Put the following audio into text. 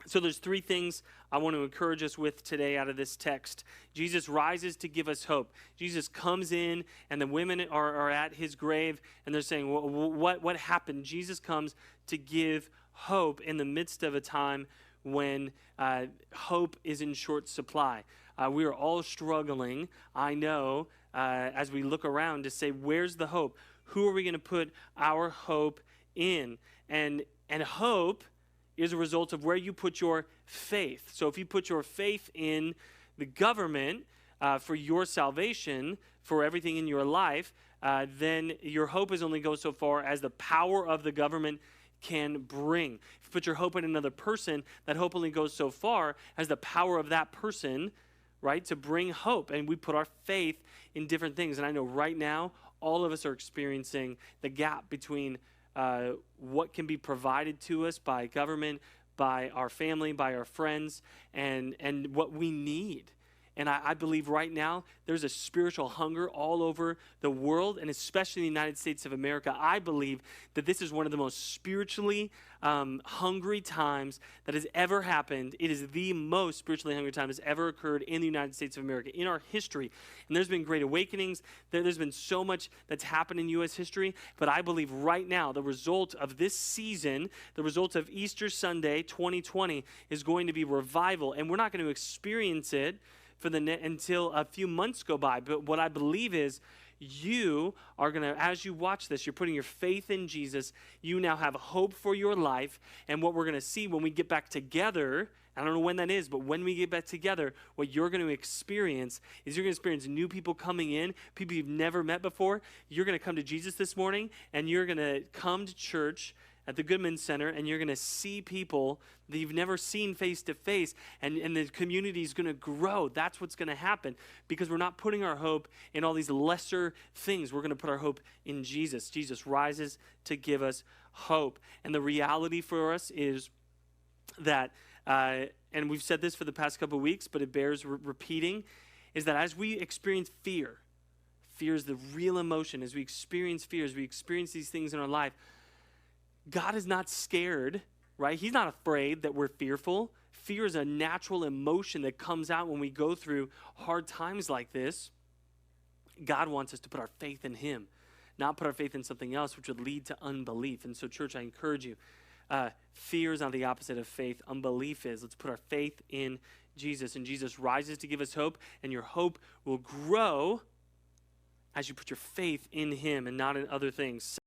So there's three things I want to encourage us with today out of this text. Jesus rises to give us hope. Jesus comes in, and the women are at his grave, and they're saying, what happened? Jesus comes to give hope in the midst of a time when hope is in short supply. We are all struggling, I know, as we look around to say, where's the hope? Who are we going to put our hope in? And hope is a result of where you put your faith. So if you put your faith in the government for your salvation, for everything in your life, then your hope is only go so far as the power of the government can bring. If you put your hope in another person, that hope only goes so far as the power of that person, right, to bring hope. And we put our faith in different things. And I know right now, all of us are experiencing the gap between what can be provided to us by government, by our family, by our friends, and what we need. And I believe right now there's a spiritual hunger all over the world, and especially in the United States of America. I believe that this is one of the most spiritually hungry times that has ever happened. It is the most spiritually hungry time that's ever occurred in the United States of America, in our history. And there's been great awakenings. There's been so much that's happened in U.S. history. But I believe right now the result of this season, the result of Easter Sunday 2020, is going to be revival. And we're not going to experience it until a few months go by. But what I believe is you are going to, as you watch this, you're putting your faith in Jesus. You now have hope for your life. And what we're going to see when we get back together, I don't know when that is, but when we get back together, what you're going to experience is you're going to experience new people coming in, people you've never met before. You're going to come to Jesus this morning, and you're going to come to church at the Goodman Center, and you're going to see people that you've never seen face to face, and the community is going to grow. That's what's going to happen, because we're not putting our hope in all these lesser things. We're going to put our hope in Jesus. Jesus rises to give us hope. And the reality for us is that, and we've said this for the past couple of weeks, but it bears repeating, is that as we experience fear is the real emotion. As we experience fear, as we experience these things in our life, God is not scared, right? He's not afraid that we're fearful. Fear is a natural emotion that comes out when we go through hard times like this. God wants us to put our faith in him, not put our faith in something else, which would lead to unbelief. And so, church, I encourage you, fear is not the opposite of faith. Unbelief is. Let's put our faith in Jesus. And Jesus rises to give us hope, and your hope will grow as you put your faith in him and not in other things.